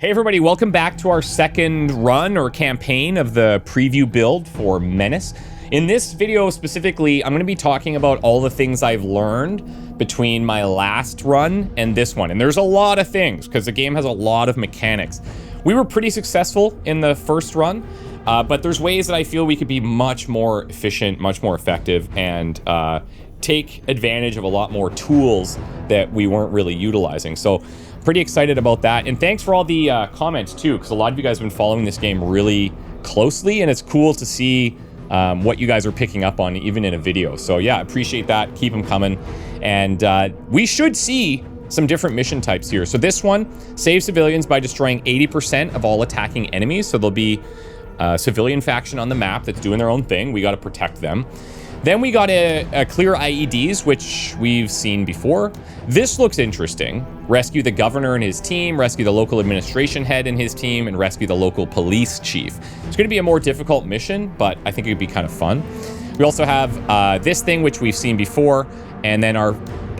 Hey everybody, welcome back to our second run or campaign of the preview build for MENACE. In this video specifically, I'm going to be talking about all the things I've learned between my last run and this one. And there's a lot of things because the game has a lot of mechanics. We were pretty successful in the first run, but there's ways that I feel we could be much more efficient, much more effective, and take advantage of a lot more tools that we weren't really utilizing. So pretty excited about that. And thanks for all the comments too, because a lot of you guys have been following this game really closely, and it's cool to see what you guys are picking up on even in a video. So yeah, appreciate that. Keep them coming. And we should see some different mission types here. So this one, save civilians by destroying 80% of all attacking enemies. So there'll be a civilian faction on the map that's doing their own thing. We got to protect them. Then we got a clear IEDs, which we've seen before. This looks interesting. Rescue the governor and his team, rescue the local administration head and his team, and rescue the local police chief. It's going to be a more difficult mission, but I think it would be kind of fun. We also have this thing, which we've seen before, and then our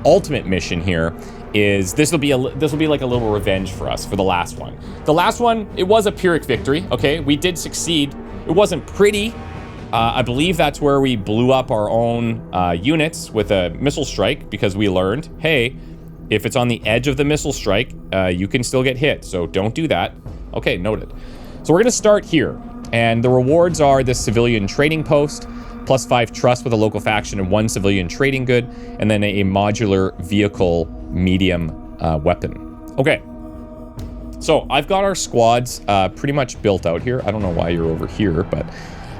ultimate mission here is this will be like a little revenge for us for the last one. The last one, it was a Pyrrhic victory. Okay, we did succeed. It wasn't pretty. I believe that's where we blew up our own units with a missile strike because we learned, hey, if it's on the edge of the missile strike, you can still get hit. So don't do that. Okay, noted. So we're going to start here. And the rewards are this civilian trading post, +5 trust with a local faction and 1 civilian trading good, and then a modular vehicle medium weapon. Okay. So I've got our squads pretty much built out here. I don't know why you're over here, but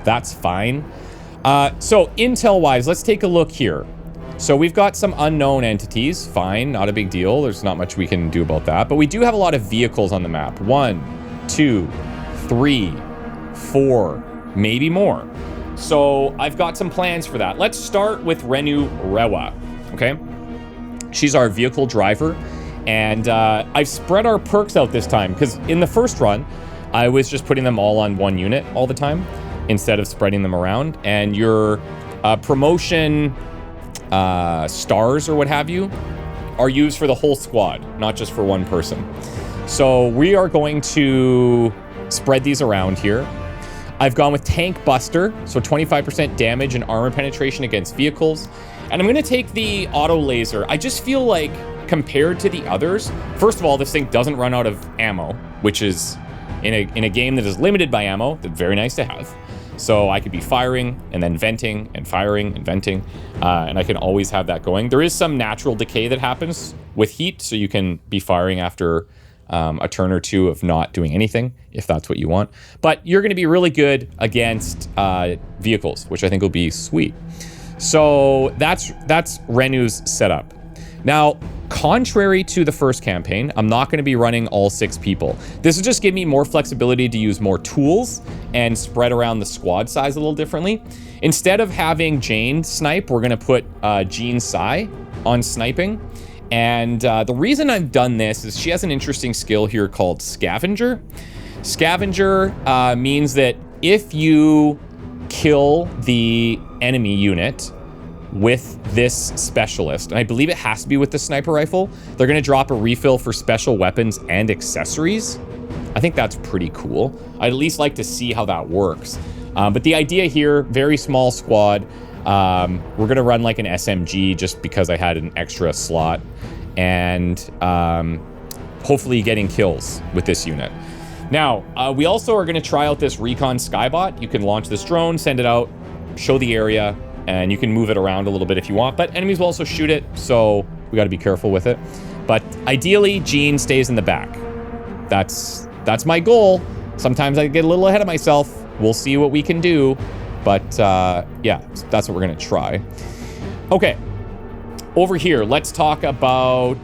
that's fine. So intel-wise, let's take a look here. So we've got some unknown entities. Fine, not a big deal. There's not much we can do about that. But we do have a lot of vehicles on the map. 1, 2, 3, 4, maybe more. So I've got some plans for that. Let's start with Renu Rewa, okay? She's our vehicle driver. And I've spread our perks out this time because in the first run, I was just putting them all on one unit all the time instead of spreading them around. And your promotion stars or what have you are used for the whole squad, not just for one person. So we are going to spread these around here. I've gone with Tank Buster, so 25% damage and armor penetration against vehicles. And I'm going to take the auto laser. I just feel like compared to the others, first of all, this thing doesn't run out of ammo, which is in a game that is limited by ammo, that's very nice to have. So I could be firing and then venting and firing and venting, and I can always have that going. There is some natural decay that happens with heat, so you can be firing after a turn or two of not doing anything, if that's what you want. But you're going to be really good against vehicles, which I think will be sweet. So that's Renu's setup. Now, contrary to the first campaign, I'm not going to be running all 6 people. This will just give me more flexibility to use more tools and spread around the squad size a little differently. Instead of having Jane snipe, we're going to put Jean Sai on sniping. And the reason I've done this is she has an interesting skill here called Scavenger. Scavenger means that if you kill the enemy unit with this specialist, and I believe it has to be with the sniper rifle, they're going to drop a refill for special weapons and accessories. I think that's pretty cool. I'd at least like to see how that works. But the idea here, very small squad. We're going to run like an SMG just because I had an extra slot, and hopefully getting kills with this unit. Now, we also are going to try out this Recon Skybot. You can launch this drone, send it out, show the area, and you can move it around a little bit if you want, but enemies will also shoot it, so we got to be careful with it. But ideally, Jean stays in the back. That's my goal. Sometimes I get a little ahead of myself. We'll see what we can do, but yeah, that's what we're going to try. Okay, over here, let's talk about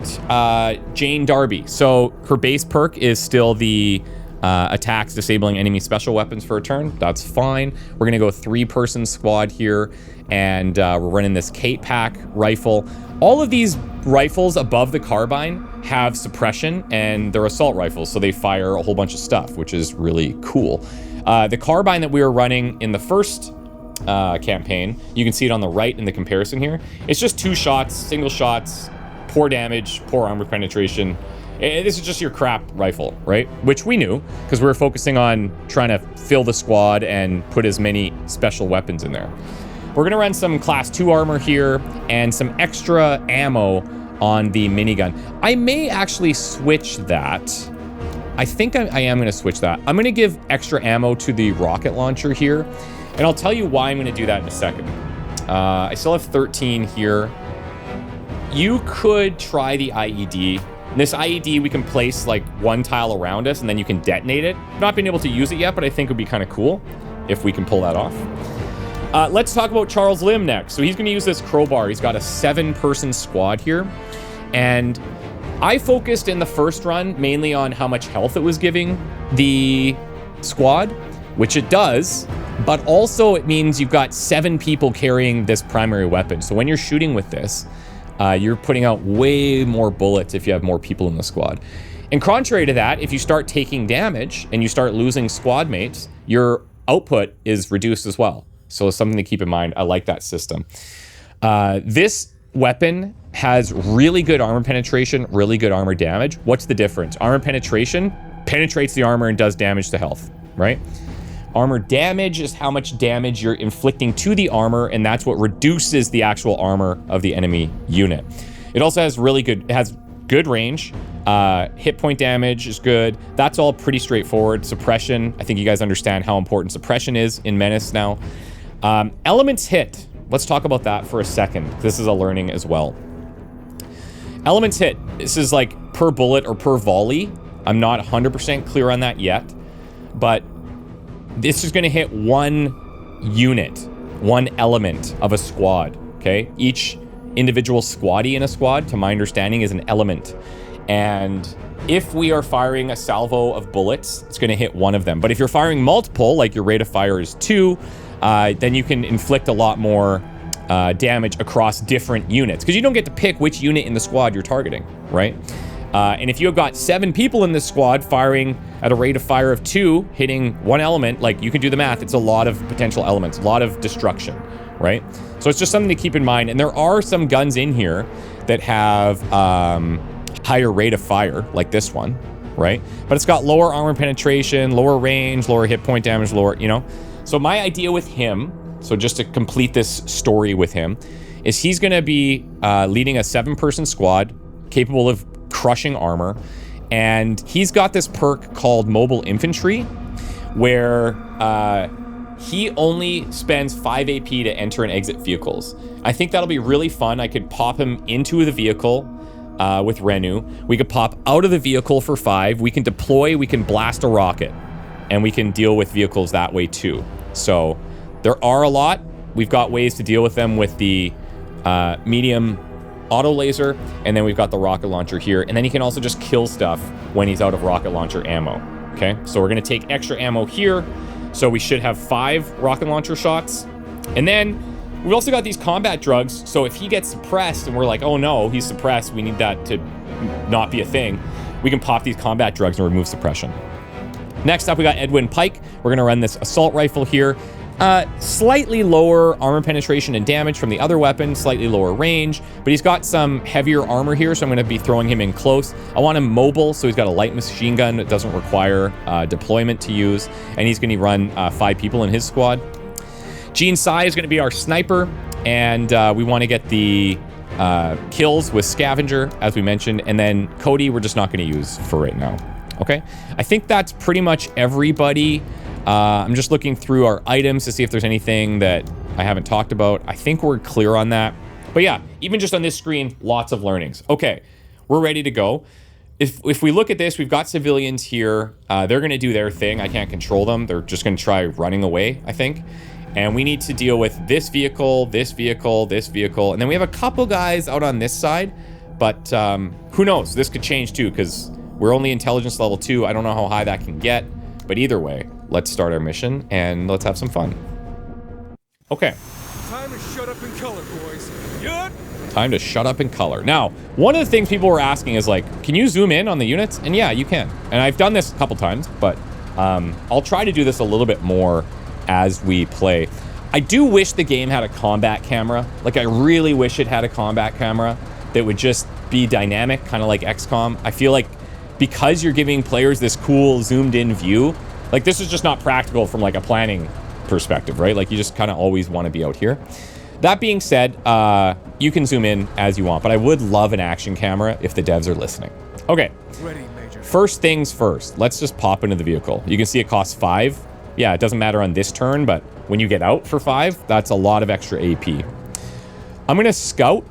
Jane Darby. So her base perk is still the attacks disabling enemy special weapons for a turn. That's fine. We're going to go 3-person squad here, and we're running this Kate Pack rifle. All of these rifles above the carbine have suppression, and they're assault rifles, so they fire a whole bunch of stuff, which is really cool. The carbine that we were running in the first campaign, you can see it on the right in the comparison here. It's just 2 shots, single shots, poor damage, poor armor penetration, This is just your crap rifle, right? Which we knew, because we were focusing on trying to fill the squad and put as many special weapons in there. We're gonna run some class 2 armor here and some extra ammo on the minigun. I may actually switch that. I think I am gonna switch that. I'm gonna give extra ammo to the rocket launcher here, and I'll tell you why I'm gonna do that in a second. I still have 13 here. You could try the IED. This IED, we can place like one tile around us and then you can detonate it. Not been able to use it yet, but I think it would be kind of cool if we can pull that off. Let's talk about Charles Lim next. So he's gonna use this crowbar. He's got a 7-person squad here. And I focused in the first run mainly on how much health it was giving the squad, which it does, but also it means you've got 7 people carrying this primary weapon. So when you're shooting with this, you're putting out way more bullets if you have more people in the squad. And contrary to that, if you start taking damage and you start losing squad mates, your output is reduced as well. So it's something to keep in mind. I like that system. This weapon has really good armor penetration, really good armor damage. What's the difference? Armor penetration penetrates the armor and does damage to health, right? Armor damage is how much damage you're inflicting to the armor, and that's what reduces the actual armor of the enemy unit. It also has good range. Hit point damage is good. That's all pretty straightforward. Suppression, I think you guys understand how important suppression is in Menace now. Elements hit. Let's talk about that for a second. This is a learning as well. Elements hit. This is like per bullet or per volley. I'm not 100% clear on that yet, but this is going to hit one unit, one element of a squad, okay? Each individual squaddie in a squad, to my understanding, is an element. And if we are firing a salvo of bullets, it's going to hit one of them. But if you're firing multiple, like your rate of fire is 2, then you can inflict a lot more damage across different units, because you don't get to pick which unit in the squad you're targeting, right? And if you've got 7 people in this squad firing at a rate of fire of 2, hitting one element, like, you can do the math. It's a lot of potential elements, a lot of destruction, right? So it's just something to keep in mind. And there are some guns in here that have higher rate of fire, like this one, right? But it's got lower armor penetration, lower range, lower hit point damage, lower, you know? So my idea with him, so just to complete this story with him, is he's going to be leading a 7-person squad capable of crushing armor, and he's got this perk called Mobile Infantry, where he only spends 5 AP to enter and exit vehicles. I think that'll be really fun. I could pop him into the vehicle with Renu. We could pop out of the vehicle for 5. We can deploy, we can blast a rocket, and we can deal with vehicles that way too. So there are a lot. We've got ways to deal with them with the medium auto laser, and then we've got the rocket launcher here, and then he can also just kill stuff when he's out of rocket launcher ammo. Okay, so we're gonna take extra ammo here, so we should have 5 rocket launcher shots. And then we've also got these combat drugs, so if he gets suppressed and we're like, oh no, he's suppressed, we need that to not be a thing, we can pop these combat drugs and remove suppression. Next up, we got Edwin Pike. We're gonna run this assault rifle here. Slightly lower armor penetration and damage from the other weapon, slightly lower range, but he's got some heavier armor here, so I'm going to be throwing him in close. I want him mobile, so he's got a light machine gun that doesn't require deployment to use, and he's going to run 5 people in his squad. Gene Sai is going to be our sniper, and we want to get the kills with Scavenger, as we mentioned, and then Cody we're just not going to use for right now. Okay, I think that's pretty much everybody. I'm just looking through our items to see if there's anything that I haven't talked about. I think we're clear on that. But yeah, even just on this screen, lots of learnings. Okay, we're ready to go. If we look at this, we've got civilians here. They're going to do their thing. I can't control them. They're just going to try running away, I think. And we need to deal with this vehicle, this vehicle, this vehicle. And then we have a couple guys out on this side. But who knows? This could change too, because we're only intelligence level 2. I don't know how high that can get. But either way, let's start our mission and let's have some fun. Okay. Time to shut up and color, boys. Yep. Time to shut up and color. Now, one of the things people were asking is like, can you zoom in on the units? And yeah, you can. And I've done this a couple times, but I'll try to do this a little bit more as we play. I do wish the game had a combat camera. Like, I really wish it had a combat camera that would just be dynamic, kind of like XCOM. I feel like because you're giving players this cool zoomed in view, like this is just not practical from like a planning perspective, right? Like you just kind of always want to be out here. That being said, you can zoom in as you want, but I would love an action camera if the devs are listening. Okay. Ready, Major. First things first, let's just pop into the vehicle. You can see it costs 5. Yeah, it doesn't matter on this turn, but when you get out for 5, that's a lot of extra AP. I'm gonna scout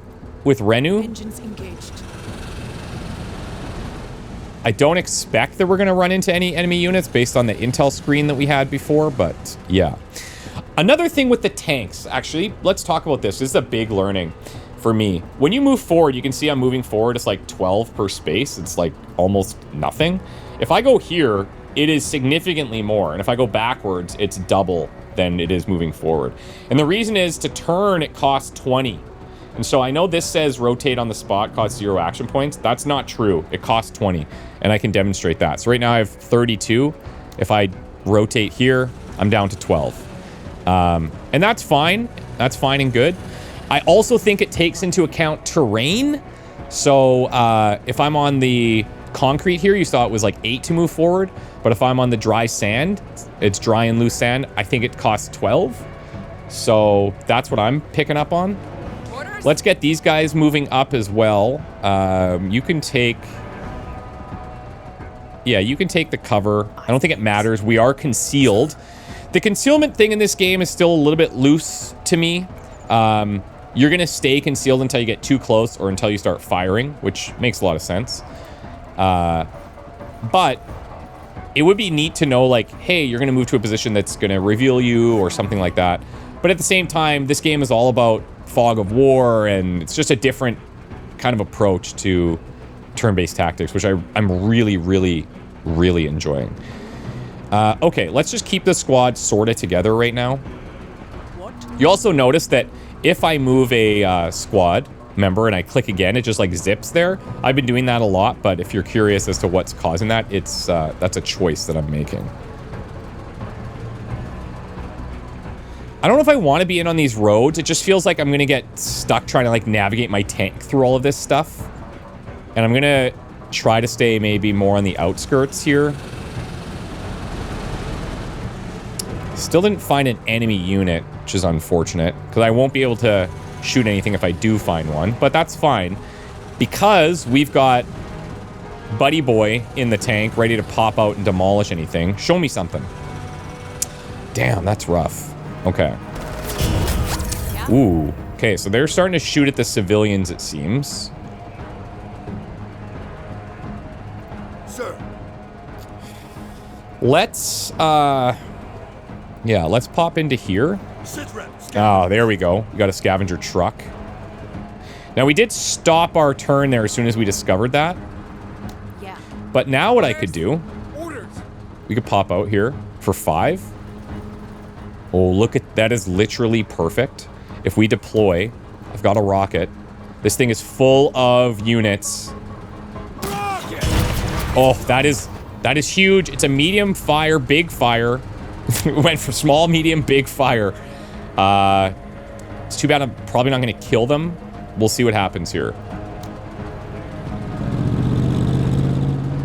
with Renu. Engines engaged. I don't expect that we're gonna run into any enemy units based on the intel screen that we had before, but yeah. Another thing with the tanks, actually, let's talk about this. This is a big learning for me. When you move forward, you can see I'm moving forward. It's like 12 per space. It's like almost nothing. If I go here, it is significantly more. And if I go backwards, it's double than it is moving forward. And the reason is to turn, it costs 20. And so I know this says rotate on the spot, costs 0 action points. That's not true. It costs 20, and I can demonstrate that. So right now I have 32. If I rotate here, I'm down to 12. And that's fine. That's fine and good. I also think it takes into account terrain. So if I'm on the concrete here, you saw it was like 8 to move forward. But if I'm on the dry sand, it's dry and loose sand, I think it costs 12. So that's what I'm picking up on. Orders? Let's get these guys moving up as well. You can take... Yeah, you can take the cover. I don't think it matters. We are concealed. The concealment thing in this game is still a little bit loose to me. You're going to stay concealed until you get too close or until you start firing, which makes a lot of sense. But it would be neat to know, like, hey, you're going to move to a position that's going to reveal you or something like that. But at the same time, this game is all about fog of war, and it's just a different kind of approach to turn-based tactics, which I'm really, really, really enjoying. Okay, let's just keep the squad sort of together right now. What? You also notice that if I move a squad member and I click again, it just like zips there. I've been doing that a lot, but if you're curious as to what's causing that, it's that's a choice that I'm making. I don't know if I want to be in on these roads. It just feels like I'm going to get stuck trying to like navigate my tank through all of this stuff. And I'm going to try to stay maybe more on the outskirts here. Still didn't find an enemy unit, which is unfortunate, because I won't be able to shoot anything if I do find one, but that's fine, because we've got Buddy Boy in the tank ready to pop out and demolish anything. Show me something. Damn, that's rough. Okay. Yeah. Ooh. Okay, so they're starting to shoot at the civilians, it seems. Sir. Let's, yeah, let's pop into here. Sit rep. Oh, there we go. We got a scavenger truck. Now, we did stop our turn there as soon as we discovered that. Yeah. But now what I could do, Orders. we could pop out here for 5. Oh, look at that. Is literally perfect. If we deploy, I've got a rocket. This thing is full of units. Rocket. Oh, that is huge. It's a medium fire, big fire. We went for small, medium, big fire. It's too bad I'm probably not going to kill them. We'll see what happens here.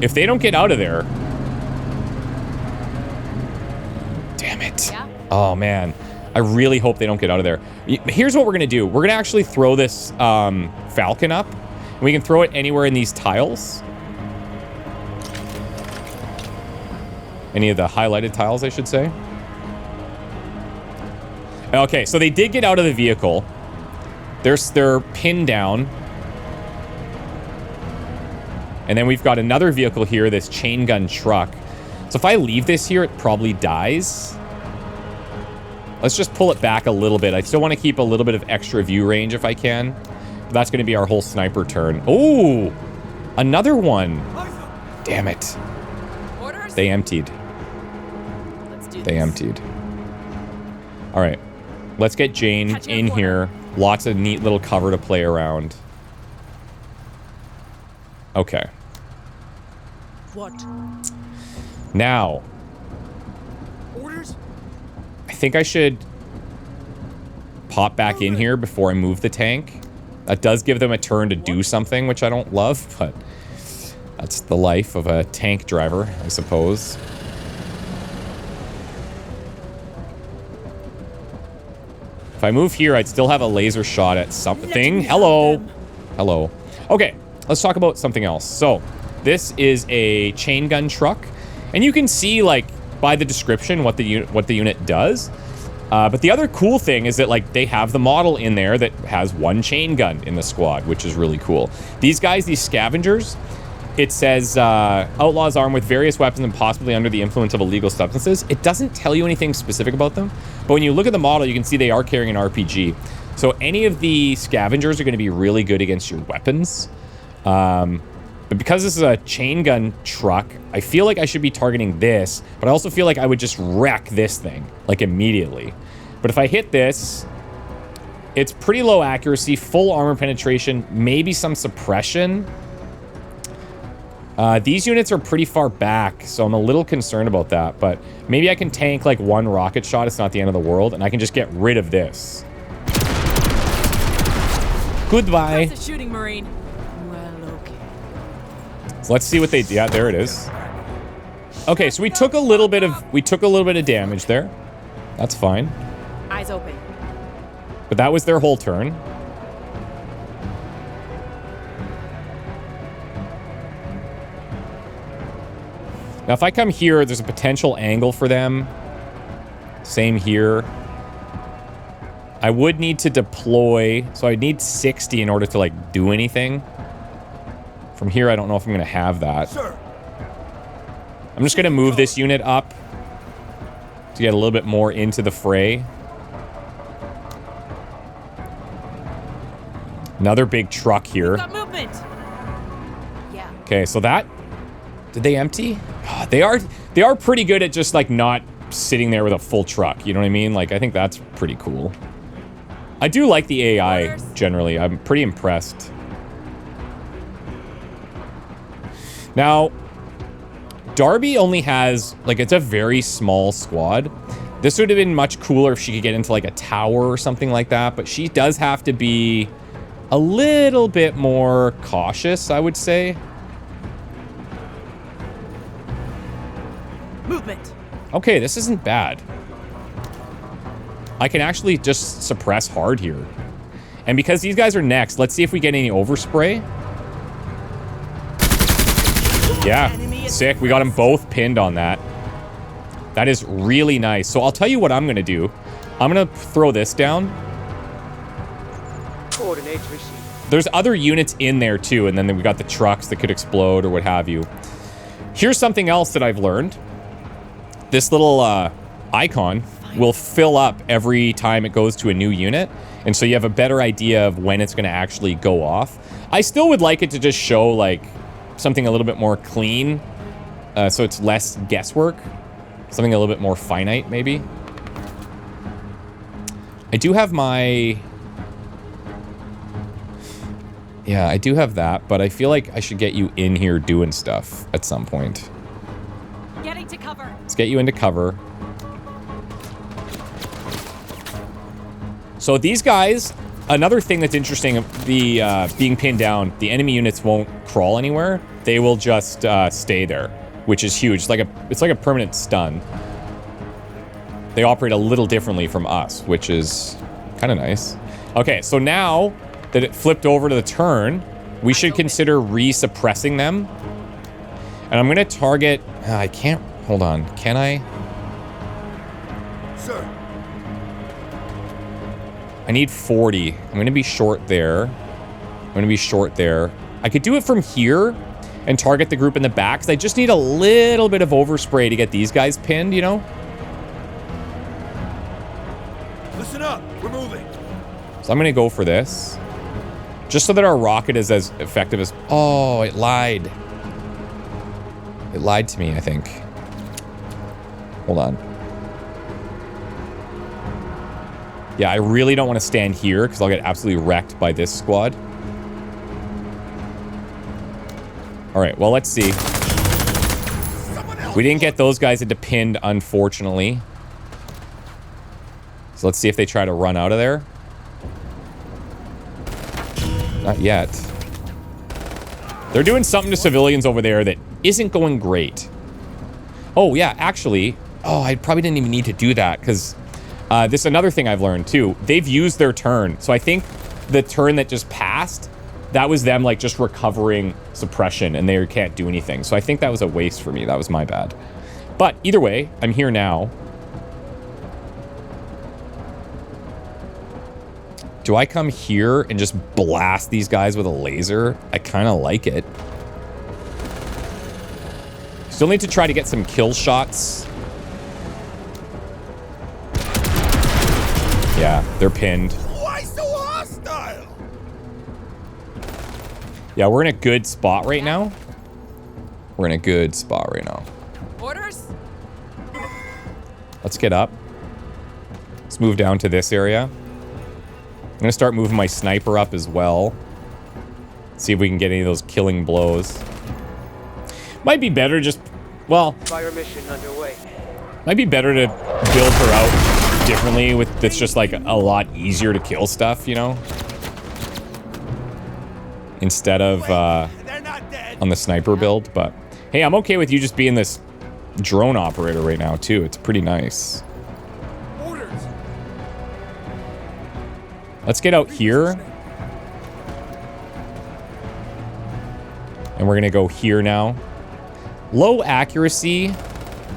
If they don't get out of there... Damn it. Yeah. Oh, man. I really hope they don't get out of there. Here's what we're going to do. We're going to actually throw this Falcon up. And we can throw it anywhere in these tiles. Any of the highlighted tiles, I should say. Okay, so they did get out of the vehicle. They're pinned down. And then we've got another vehicle here, this chain gun truck. So if I leave this here, it probably dies. Let's just pull it back a little bit. I still want to keep a little bit of extra view range if I can. That's going to be our whole sniper turn. Oh, another one. Damn it. Orders? They emptied. Let's do They this. emptied. All right. Let's get Jane Catch in up here. Lots of neat little cover to play around. Okay. What? Now, Orders. I think I should pop back in here before I move the tank. That does give them a turn to do something, which I don't love, but That's the life of a tank driver, I suppose. If I move here, I'd still have a laser shot at something. Hello. Hello. Okay, let's talk about something else. So, this is a chain gun truck, and you can see, like, by the description what the unit does. But the other cool thing is that, like, they have the model in there that has one chain gun in the squad, which is really cool. These guys, these scavengers, it says, outlaws armed with various weapons and possibly under the influence of illegal substances. It doesn't tell you anything specific about them, but when you look at the model, you can see they are carrying an RPG. So any of the scavengers are going to be really good against your weapons. But because this is a chain gun truck, I feel like I should be targeting this, but I also feel like I would just wreck this thing, like, immediately. But if I hit this, it's pretty low accuracy, full armor penetration, maybe some suppression. These units are pretty far back, so I'm a little concerned about that, but maybe I can tank, like, one rocket shot. It's not the end of the world, and I can just get rid of this. Goodbye. That's a shooting Marine. Well, okay. So let's see what they... Yeah, there it is. Okay, so we took a little bit of damage there. That's fine. Eyes open. But that was their whole turn. Now, if I come here, there's a potential angle for them. Same here. I would need to deploy, so I need 60 in order to, like, do anything. From here, I don't know if I'm going to have that. Sir. I'm just going to move this unit up to get a little bit more into the fray. Another big truck here. Got movement. Yeah. Okay, so that... Did they empty? Oh, they are pretty good at just, like, not sitting there with a full truck. You know what I mean? Like, I think that's pretty cool. I do like the AI, generally. I'm pretty impressed. Now, Darby only has, like, it's a very small squad. This would have been much cooler if she could get into, like, a tower or something like that, but she does have to be a little bit more cautious, I would say. Movement. Okay, this isn't bad. I can actually just suppress hard here. And because these guys are next, let's see if we get any overspray. Yeah, sick. We got them both pinned on that. That is really nice. So I'll tell you what I'm going to do. I'm going to throw this down. Coordinates received. There's other units in there too, and then we got the trucks that could explode or what have you. Here's something else that I've learned. This little icon will fill up every time it goes to a new unit, and so you have a better idea of when it's going to actually go off. I still would like it to just show, like, something a little bit more clean, so it's less guesswork. Something a little bit more finite, maybe. I do have my... Yeah, I do have that, but I feel like I should get you in here doing stuff at some point. Getting to cover. Let's get you into cover. So these guys, another thing that's interesting, the being pinned down, the enemy units won't crawl anywhere. They will just stay there, which is huge. It's like a permanent stun. They operate a little differently from us, which is kind of nice. Okay, so now that it flipped over to the turn, we should consider re-suppressing them. And I'm going to target... I can't... Hold on. Can I? Sir. I need 40. I'm going to be short there. I'm going to be short there. I could do it from here and target the group in the back, because I just need a little bit of overspray to get these guys pinned, you know? Listen up. We're moving. So I'm going to go for this. Just so that our rocket is as effective as... Oh, it lied. It lied to me, I think. Hold on. Yeah, I really don't want to stand here because I'll get absolutely wrecked by this squad. All right, well, let's see. We didn't get those guys into pinned, unfortunately. So let's see if they try to run out of there. Not yet. They're doing something to civilians over there that isn't going great. Oh, yeah, actually... Oh, I probably didn't even need to do that, because this is another thing I've learned, too. They've used their turn. So I think the turn that just passed, that was them, like, just recovering suppression, and they can't do anything. So I think that was a waste for me. That was my bad. But either way, I'm here now. Do I come here and just blast these guys with a laser? I kind of like it. Still need to try to get some kill shots. Yeah, they're pinned. Why so hostile? Yeah, we're in a good spot right now. We're in a good spot right now. Orders? Let's get up. Let's move down to this area. I'm gonna start moving my sniper up as well. See if we can get any of those killing blows. Might be better just, well, Fire mission underway. might be better to build her out differently with that's just like a lot easier to kill stuff, you know? Instead of They're not dead. on the sniper build, but hey, I'm okay with you just being this drone operator right now too. It's pretty nice. Orders. Let's get out here. And we're gonna go here now. Low accuracy,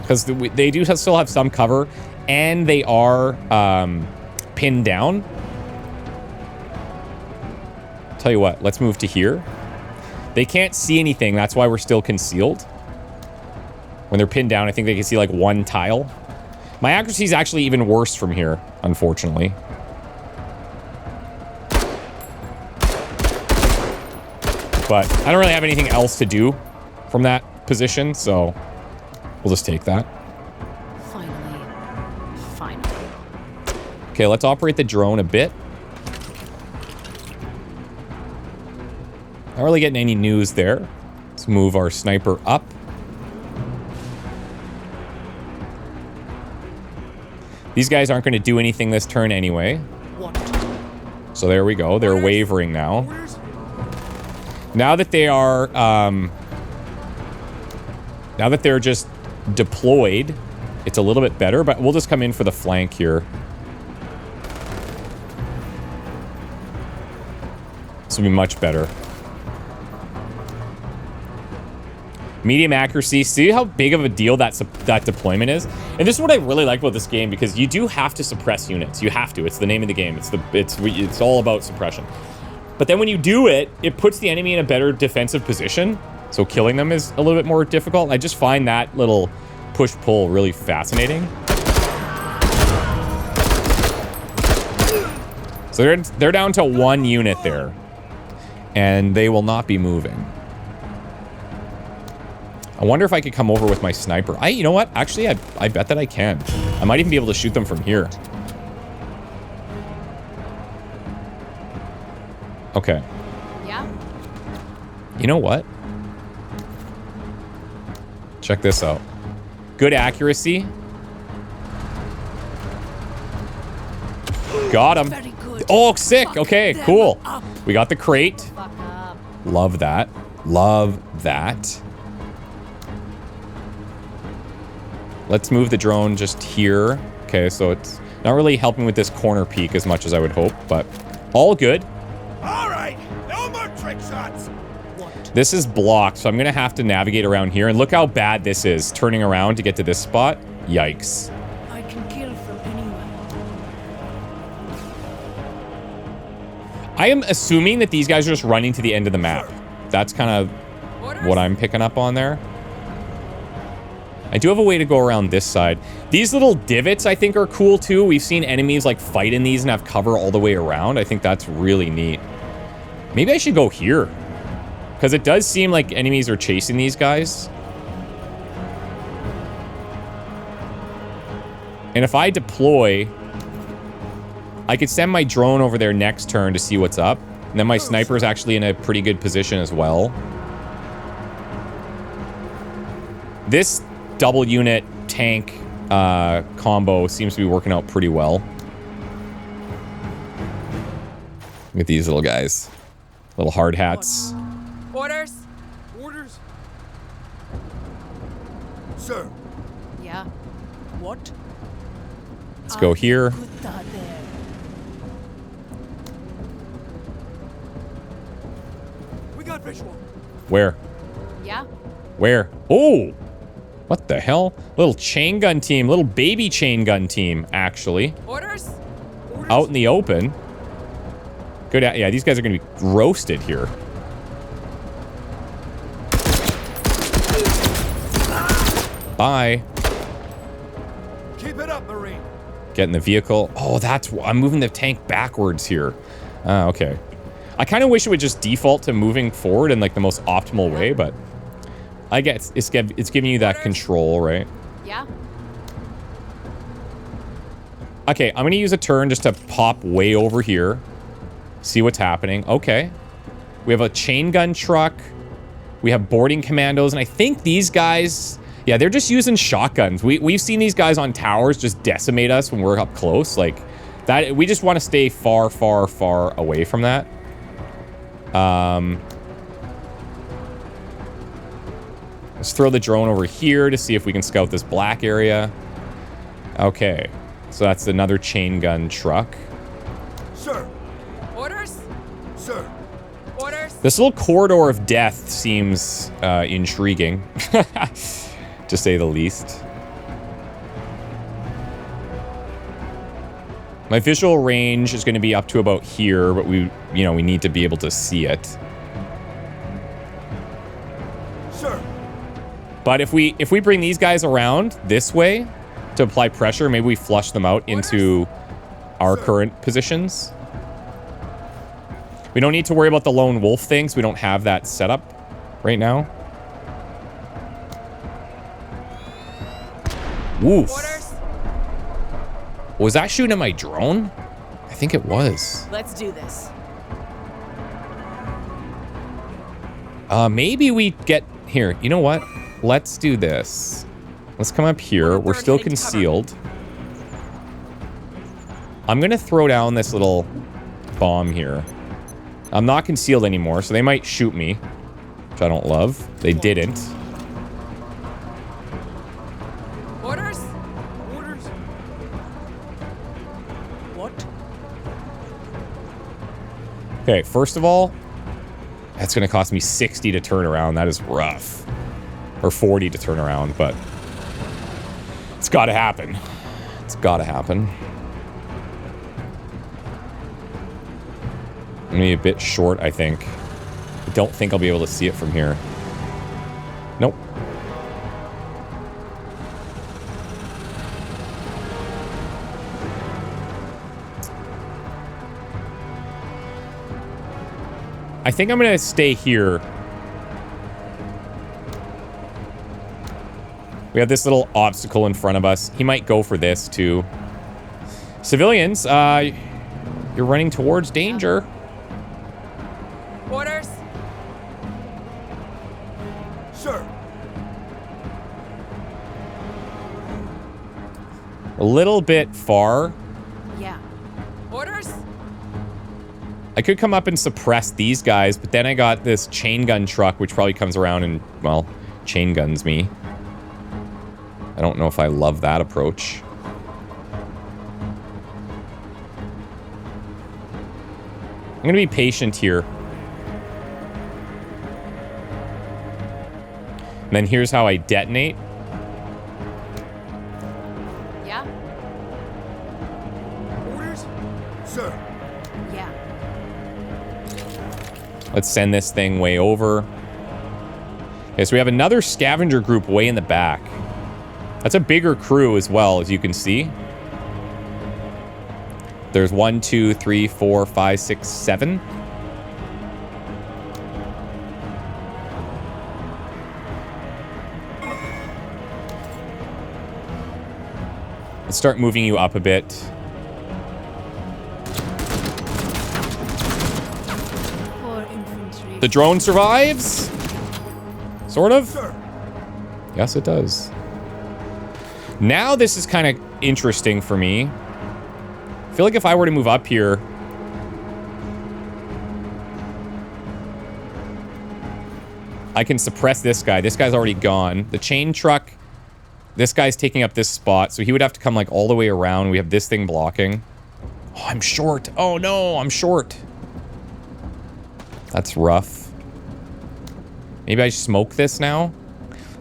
because they do still have some cover, and they are pinned down. Tell you what, let's move to here. They can't see anything, that's why we're still concealed. When they're pinned down, I think they can see like one tile. My accuracy is actually even worse from here, unfortunately. But I don't really have anything else to do from that position, so we'll just take that. Finally. Okay, let's operate the drone a bit. Not really getting any news there. Let's move our sniper up. These guys aren't going to do anything this turn anyway. So there we go. They're wavering now. Now that they are, now that they're just deployed, it's a little bit better, but we'll just come in for the flank here. This will be much better. Medium accuracy. See how big of a deal that deployment is? And this is what I really like about this game, because you do have to suppress units. You have to. It's the name of the game. It's all about suppression. But then when you do it, it puts the enemy in a better defensive position. So killing them is a little bit more difficult. I just find that little push-pull really fascinating. So they're down to one unit there. And they will not be moving. I wonder if I could come over with my sniper. You know what? Actually, I bet that I can. I might even be able to shoot them from here. Okay. Yeah? You know what? Check this out. Good accuracy. Got him. Very good. Oh, sick. Fuck Okay, them cool. up. We got the crate. Fuck up. Love that. Love that. Let's move the drone just here. Okay, so it's not really helping with this corner peak as much as I would hope, but all good. All right. No more trick shots. This is blocked, so I'm gonna have to navigate around here. And look how bad this is, turning around to get to this spot. Yikes. I can kill from anywhere. I am assuming that these guys are just running to the end of the map. That's kind of what I'm picking up on there. I do have a way to go around this side. These little divots, I think, are cool, too. We've seen enemies, like, fight in these and have cover all the way around. I think that's really neat. Maybe I should go here. Because it does seem like enemies are chasing these guys. And if I deploy, I could send my drone over there next turn to see what's up. And then my sniper's actually in a pretty good position as well. This double unit tank combo seems to be working out pretty well. With these little guys. Little hard hats. Orders? Sir. Yeah. What? Let's go here. Put that there. We got visual. Where? Yeah. Where? Oh! What the hell? Little chain gun team. Little baby chain gun team, actually. Orders? Out in the open. Good. Yeah, these guys are going to be roasted here. Bye. Keep it up, Marine. Get in the vehicle. Oh, that's... I'm moving the tank backwards here. Okay. I kind of wish it would just default to moving forward in, like, the most optimal way, but... I guess it's giving you that control, right? Yeah. Okay, I'm going to use a turn just to pop way over here. See what's happening. Okay. We have a chain gun truck. We have boarding commandos, and I think these guys... Yeah, they're just using shotguns. We've seen these guys on towers just decimate us when we're up close. Like, that. We just want to stay far, far, far away from that. Let's throw the drone over here to see if we can scout this black area. Okay. So that's another chain gun truck. Sir. Orders? Sir. Orders? This little corridor of death seems intriguing. To say the least. My visual range is going to be up to about here, but we need to be able to see it. Sir. But if we bring these guys around this way to apply pressure, maybe we flush them out into our current positions. We don't need to worry about the lone wolf things. We don't have that set up right now. Woof. Orders? Was that shooting at my drone? I think it was. Let's do this. Maybe we get... Here, you know what? Let's do this. Let's come up here. We're still concealed. I'm going to throw down this little bomb here. I'm not concealed anymore, so they might shoot me, which I don't love. They didn't. Orders? Orders. What? Okay, first of all, that's going to cost me 60 to turn around. That is rough. Or 40 to turn around, but it's got to happen. It's got to happen. I'm going to be a bit short, I think. I don't think I'll be able to see it from here. Nope. I think I'm going to stay here. We have this little obstacle in front of us. He might go for this, too. Civilians, you're running towards danger. Orders? Sir. A little bit far. Yeah. Orders? I could come up and suppress these guys, but then I got this chain gun truck, which probably comes around and, well, chain guns me. I don't know if I love that approach. I'm going to be patient here. And then here's how I detonate. Yeah. Orders. Sir. Yeah. Let's send this thing way over. Okay, so we have another scavenger group way in the back. That's a bigger crew as well, as you can see. There's 1, 2, 3, 4, 5, 6, 7. Let's start moving you up a bit. For infantry. The drone survives? Sort of? Sir. Yes, it does. Now this is kind of interesting for me. I feel like if I were to move up here... I can suppress this guy. This guy's already gone. The chain truck This guy's taking up this spot, so he would have to come like all the way around. We have this thing blocking. Oh, I'm short. Oh no, I'm short. That's rough. Maybe I smoke this now?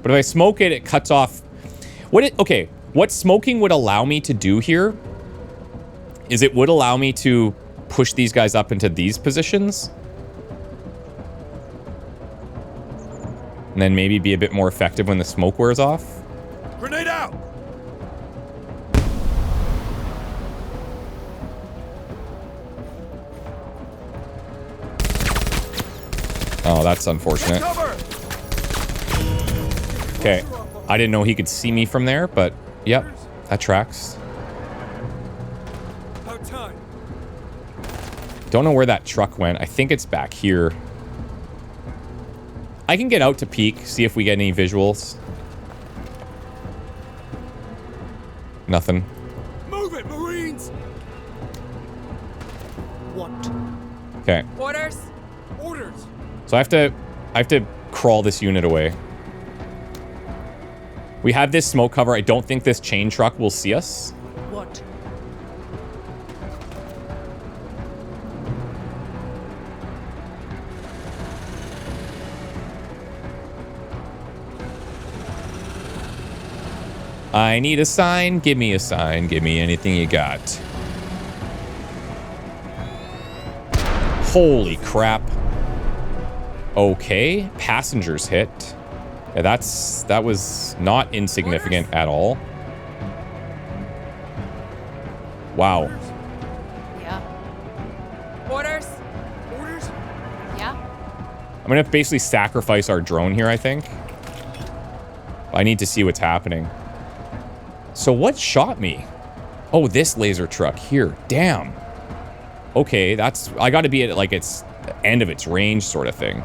But if I smoke it, it cuts off... Okay, what smoking would allow me to do here is it would allow me to push these guys up into these positions. And then maybe be a bit more effective when the smoke wears off. Grenade out! Oh, that's unfortunate. Cover! Okay, I didn't know he could see me from there, but yep, that tracks. About time. Don't know where that truck went. I think it's back here. I can get out to peek, see if we get any visuals. Nothing. Move it, Marines! What? Okay. Orders? Orders! So I have to crawl this unit away. We have this smoke cover. I don't think this chain truck will see us. What? I need a sign. Give me a sign. Give me anything you got. Holy crap. Okay. Passengers hit. Yeah, that was not insignificant at all. Wow. Yeah. Orders? Orders? Yeah. I'm gonna basically sacrifice our drone here, I think. I need to see what's happening. So what shot me? Oh, this laser truck here. Damn. Okay, that's... I gotta be at, like, its end of its range sort of thing.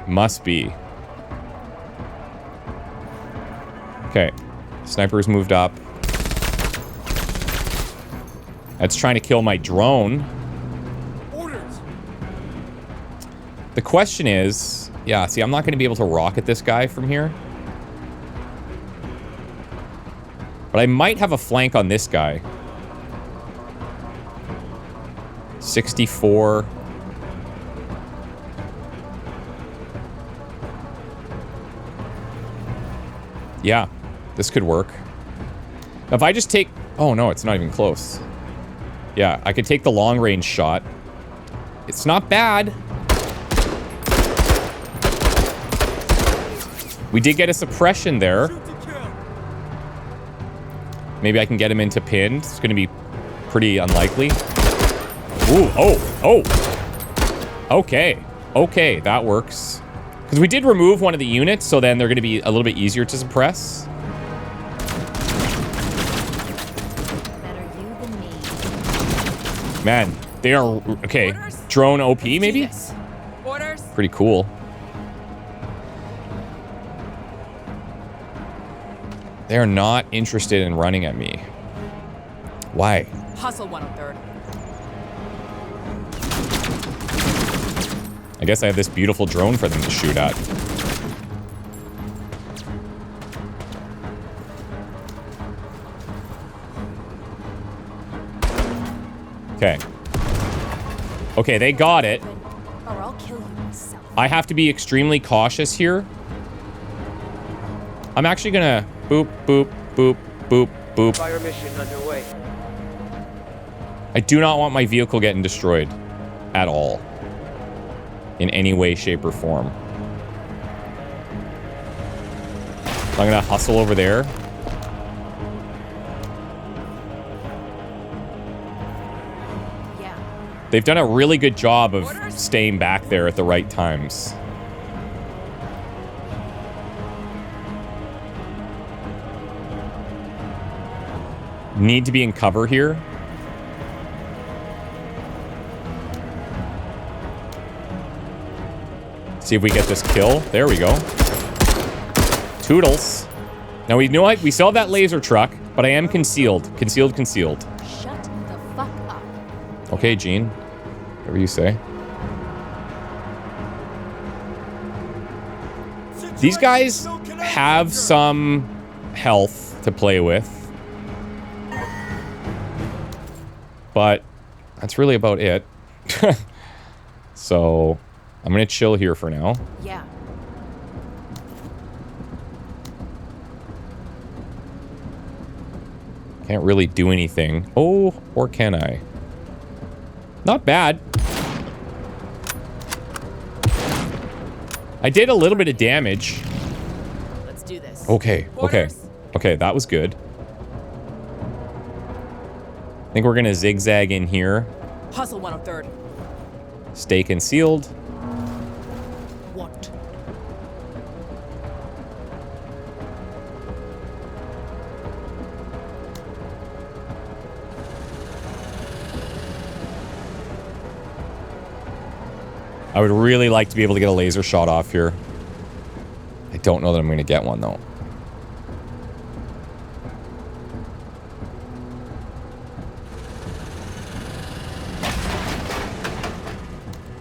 Must be. Okay. Sniper's moved up. That's trying to kill my drone. Orders! The question is... Yeah, see, I'm not gonna be able to rocket this guy from here. But I might have a flank on this guy. 64. Yeah, this could work. Now, if I just take... Oh, no, it's not even close. Yeah, I could take the long-range shot. It's not bad. We did get a suppression there. Shoot to kill! Maybe I can get him into pinned. It's going to be pretty unlikely. Ooh, oh. Okay. Okay, that works. Because we did remove one of the units, so then they're going to be a little bit easier to suppress. Better you than me. Man, they are... Okay, drone OP maybe? Yes. Orders? Pretty cool. They're not interested in running at me. Why? Hustle 103rd. I guess I have this beautiful drone for them to shoot at. Okay. Okay, they got it. Or I'll kill you myself. I have to be extremely cautious here. I'm actually gonna boop, boop, boop, boop, boop. Fire mission underway. I do not want my vehicle getting destroyed at all. In any way, shape, or form. So I'm gonna hustle over there. Yeah. They've done a really good job of staying back there at the right times. Need to be in cover here. See if we get this kill. There we go. Toodles. Now we know we still have that laser truck, but I am concealed. Concealed, concealed. Shut the fuck up. Okay, Gene. Whatever you say. These guys, have some health to play with. But that's really about it. So I'm gonna chill here for now. Yeah. Can't really do anything. Oh, or can I? Not bad. I did a little bit of damage. Let's do this. Okay, okay. Orders. Okay, that was good. I think we're gonna zigzag in here. Hustle 103rd. Stay concealed. What? I would really like to be able to get a laser shot off here. I don't know that I'm going to get one, though.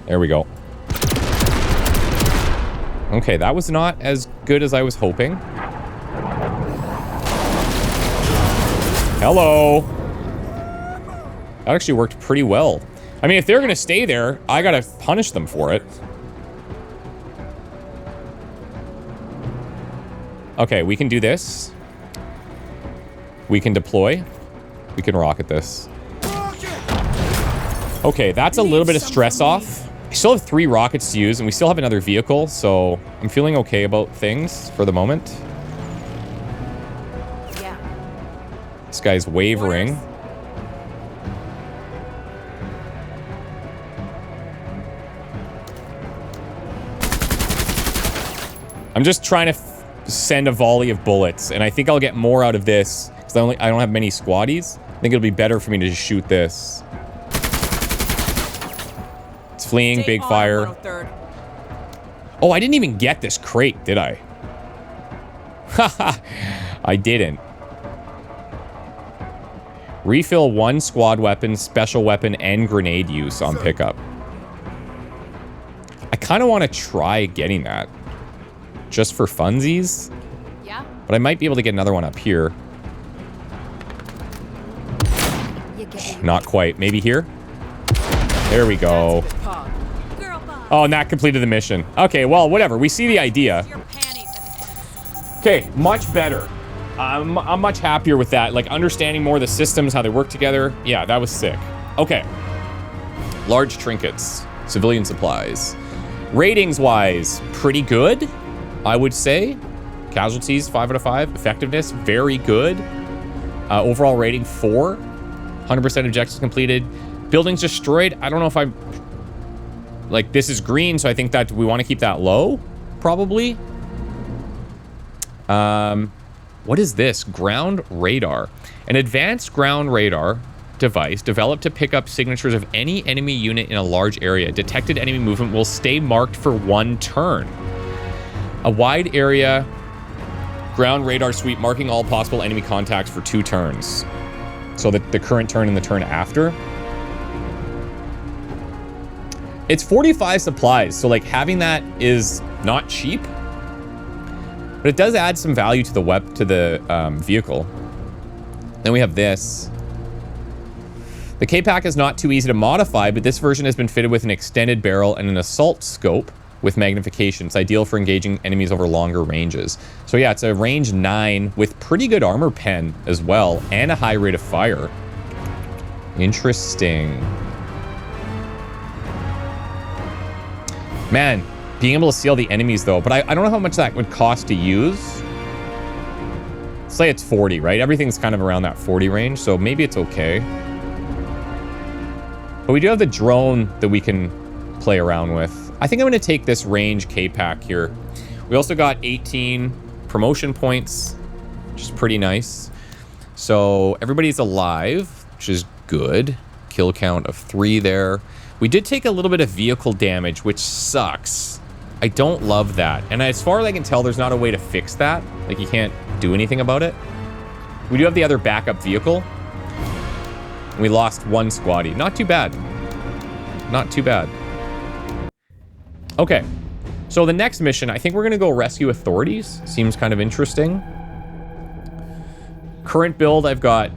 There we go. Okay, that was not as good as I was hoping. Hello. That actually worked pretty well. I mean, if they're gonna stay there, I gotta punish them for it. Okay, we can do this. We can deploy. We can rocket this. Okay, that's a little bit of stress off. I still have 3 rockets to use, and we still have another vehicle, so I'm feeling okay about things for the moment. Yeah. This guy's wavering. I'm just trying to send a volley of bullets, and I think I'll get more out of this because I don't have many squaddies. I think it'll be better for me to just shoot this. It's fleeing, Stay big on, fire. 103rd. Oh, I didn't even get this crate, did I? Haha, I didn't. Refill 1 squad weapon, special weapon, and grenade use on pickup. I kind of want to try getting that. Just for funsies. Yeah? But I might be able to get another one up here. You get Not quite. Maybe here? There we go. That's a good pog. Girl boss. Oh, and that completed the mission. Okay, well, whatever. We see the idea. Your panties. Okay, much better. I'm much happier with that. Like, understanding more of the systems, how they work together. Yeah, that was sick. Okay. Large trinkets. Civilian supplies. Ratings-wise, pretty good, I would say. Casualties, 5 out of 5. Effectiveness, very good. Overall rating, 4. 100% objectives completed. Buildings destroyed. I don't know if I'm... Like, this is green, so I think that we want to keep that low, probably. What is this? Ground radar. An advanced ground radar device developed to pick up signatures of any enemy unit in a large area. Detected enemy movement will stay marked for 1 turn. A wide area ground radar suite marking all possible enemy contacts for 2 turns. So the current turn and the turn after. It's 45 supplies, so like having that is not cheap. But it does add some value to the vehicle. Then we have this. The K-Pack is not too easy to modify, but this version has been fitted with an extended barrel and an assault scope with magnification. It's ideal for engaging enemies over longer ranges. So yeah, it's a range 9 with pretty good armor pen as well, and a high rate of fire. Interesting. Man, being able to see all the enemies though, but I don't know how much that would cost to use. Say it's 40, right? Everything's kind of around that 40 range, so maybe it's okay. But we do have the drone that we can play around with. I think I'm going to take this range K-Pack here. We also got 18 promotion points, which is pretty nice. So everybody's alive, which is good. Kill count of 3 there. We did take a little bit of vehicle damage, which sucks. I don't love that. And as far as I can tell, there's not a way to fix that. Like, you can't do anything about it. We do have the other backup vehicle. And we lost 1 squaddie. Not too bad. Not too bad. Okay. So the next mission, I think we're gonna go rescue authorities. Seems kind of interesting. Current build, I've got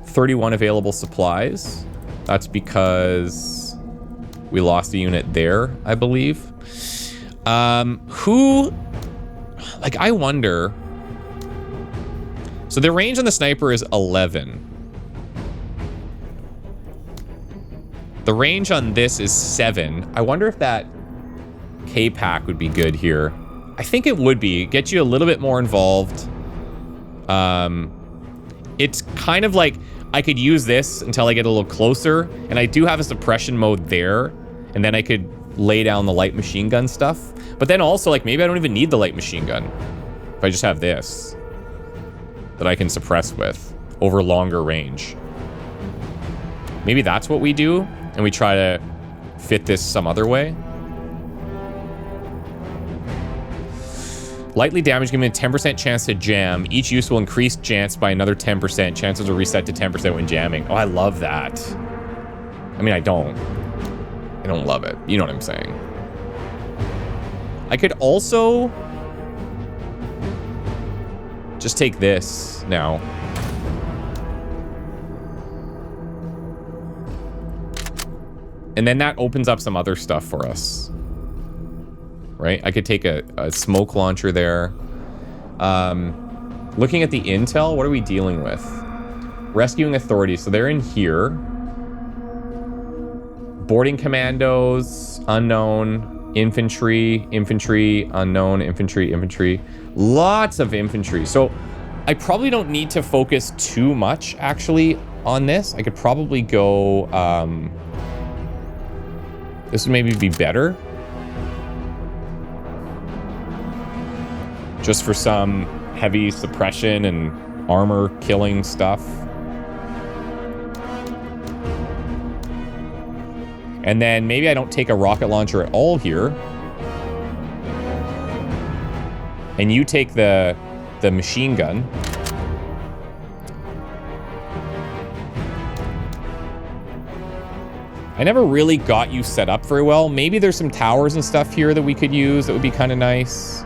31 available supplies. That's because we lost a unit there, I believe. Like, I wonder. So the range on the sniper is 11. The range on this is 7. I wonder if that K-Pack would be good here. I think it would be. Get you a little bit more involved. It's kind of like I could use this until I get a little closer, and I do have a suppression mode there, and then I could lay down the light machine gun stuff. But then also, like, maybe I don't even need the light machine gun if I just have this that I can suppress with over longer range. Maybe that's what we do, and we try to fit this some other way. Lightly damaged, give me a 10% chance to jam. Each use will increase chance by another 10%. Chances will reset to 10% when jamming. Oh, I love that. I mean, I don't love it. You know what I'm saying. I could also just take this now. And then that opens up some other stuff for us. Right? I could take a smoke launcher there. Looking at the intel, what are we dealing with? Rescuing authorities. So they're in here. Boarding commandos, unknown, infantry, unknown, infantry. Lots of infantry. So I probably don't need to focus too much, actually, on this. I could probably go... this would maybe be better. Just for some heavy suppression and armor killing stuff. And then maybe I don't take a rocket launcher at all here. And you take the machine gun. I never really got you set up very well. Maybe there's some towers and stuff here that we could use that would be kind of nice.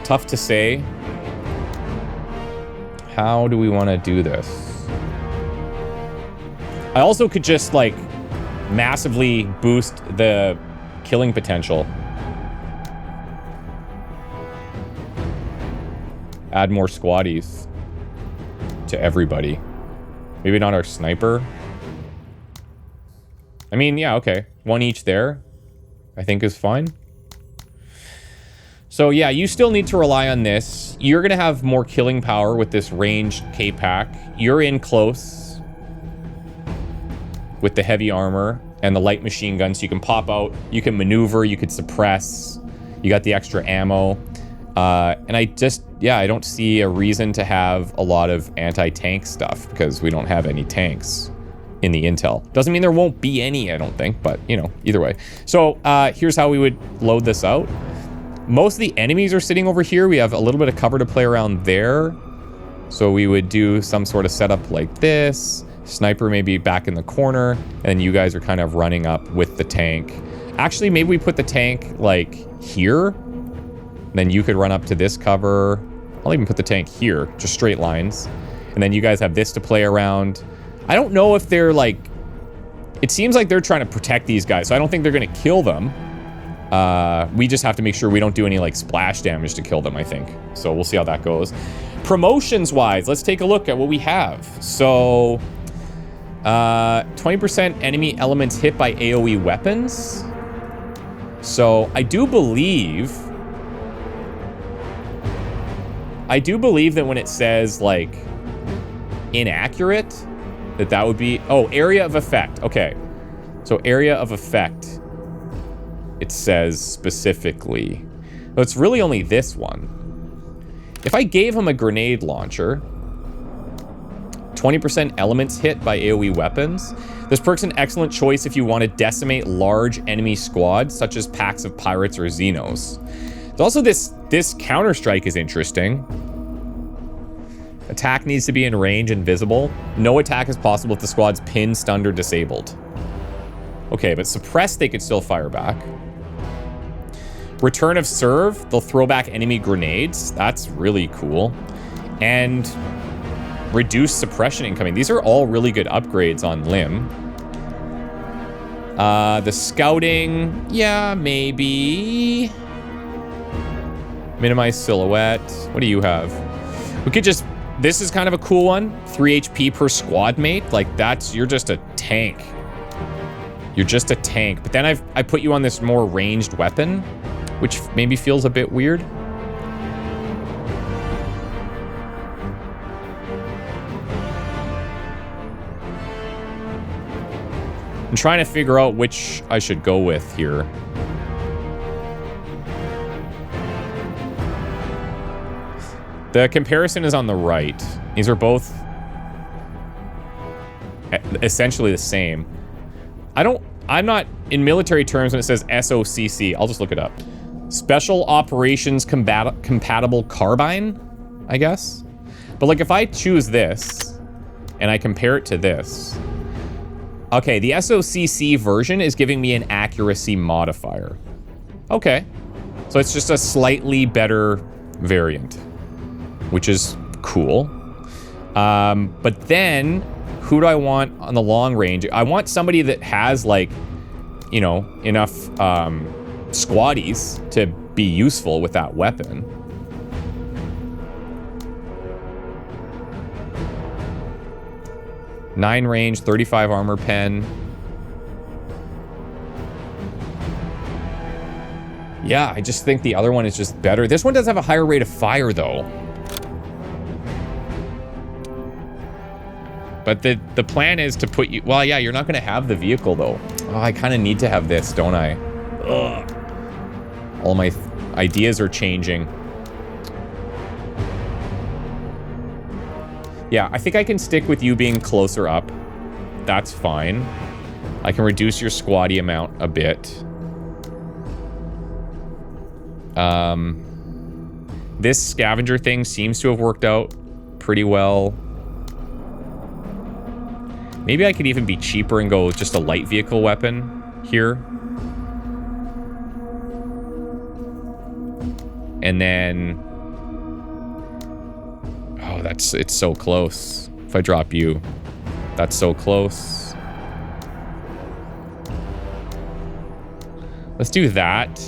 Tough to say. How do we want to do this? I also could just, like, massively boost the killing potential. Add more squaddies to everybody. Maybe not our sniper. I mean, yeah, okay. One each there, I think is fine. So yeah, you still need to rely on this. You're gonna have more killing power with this ranged K-Pack. You're in close with the heavy armor and the light machine gun, so you can pop out, you can maneuver, you could suppress, you got the extra ammo. And I don't see a reason to have a lot of anti-tank stuff because we don't have any tanks in the intel. Doesn't mean there won't be any, I don't think, but you know, either way. So here's how we would load this out. Most of the enemies are sitting over here. We have a little bit of cover to play around there. So we would do some sort of setup like this. Sniper maybe back in the corner, and you guys are kind of running up with the tank. Actually, maybe we put the tank like here. Then you could run up to this cover. I'll even put the tank here, just straight lines. And then you guys have this to play around. I don't know if they're like... It seems like they're trying to protect these guys, so I don't think they're going to kill them. We just have to make sure we don't do any like splash damage to kill them, I think. So we'll see how that goes. Promotions-wise, let's take a look at what we have. So, 20% enemy elements hit by AoE weapons. So I do believe that when it says like inaccurate, that would be, oh, area of effect. Okay. So area of effect, it says specifically. But it's really only this one. If I gave him a grenade launcher, 20% elements hit by AoE weapons. This perk's an excellent choice if you want to decimate large enemy squads, such as packs of pirates or Xenos. There's also this counter-strike is interesting. Attack needs to be in range and visible. No attack is possible if the squad's pinned, stunned, or disabled. Okay, but suppress, they could still fire back. Return of serve, they'll throw back enemy grenades. That's really cool. And reduce suppression incoming. These are all really good upgrades on Limb. The scouting, yeah, maybe. Minimize silhouette. What do you have? We could just, this is kind of a cool one. 3 HP per squad mate. Like that's, you're just a tank. You're just a tank. But then I put you on this more ranged weapon, which maybe feels a bit weird. I'm trying to figure out which I should go with here. The comparison is on the right. These are both essentially the same. I'm not, in military terms, when it says SOCC, I'll just look it up. Special Operations Compatible Carbine, I guess. But like if I choose this and I compare it to this, okay, the SOCC version is giving me an accuracy modifier. Okay, so it's just a slightly better variant, which is cool. But then, who do I want on the long range? I want somebody that has like, you know, enough squaddies to be useful with that weapon. Nine range, 35 armor pen. Yeah, I just think the other one is just better. This one does have a higher rate of fire though. But the plan is to put you, well, yeah, you're not gonna have the vehicle though. Oh, I kind of need to have this, don't I? Ugh. All my ideas are changing. Yeah, I think I can stick with you being closer up. That's fine. I can reduce your squaddy amount a bit. This scavenger thing seems to have worked out pretty well. Maybe I could even be cheaper and go with just a light vehicle weapon here. And then... oh, it's so close. If I drop you, that's so close. Let's do that.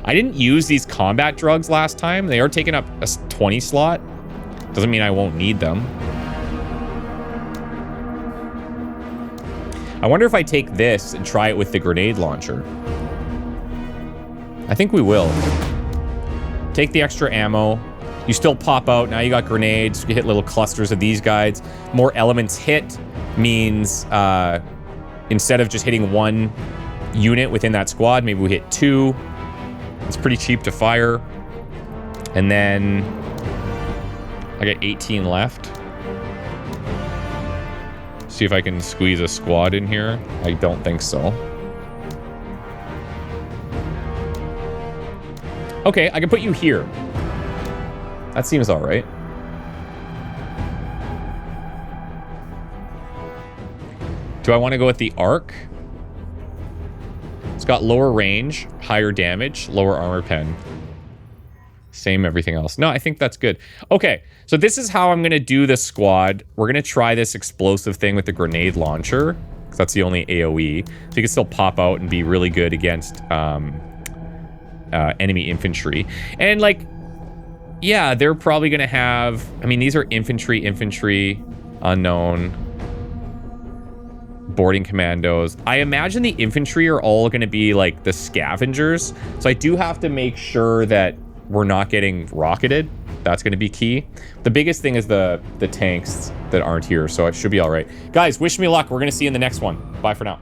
I didn't use these combat drugs last time. They are taking up a 20 slot. Doesn't mean I won't need them. I wonder if I take this and try it with the grenade launcher. I think we will. Take the extra ammo. You still pop out. Now you got grenades. You hit little clusters of these guys. More elements hit means instead of just hitting one unit within that squad, maybe we hit 2. It's pretty cheap to fire. And then I got 18 left. See if I can squeeze a squad in here. I don't think so. Okay, I can put you here. That seems all right. Do I want to go with the arc? It's got lower range, higher damage, lower armor pen. Same everything else. No, I think that's good. Okay, so this is how I'm going to do this squad. We're going to try this explosive thing with the grenade launcher, because that's the only AoE. So you can still pop out and be really good against enemy infantry. And like, yeah, they're probably going to have... I mean, these are infantry, unknown, boarding commandos. I imagine the infantry are all going to be like the scavengers. So I do have to make sure that we're not getting rocketed. That's going to be key. The biggest thing is the tanks that aren't here, so it should be all right. Guys, wish me luck. We're going to see you in the next one. Bye for now.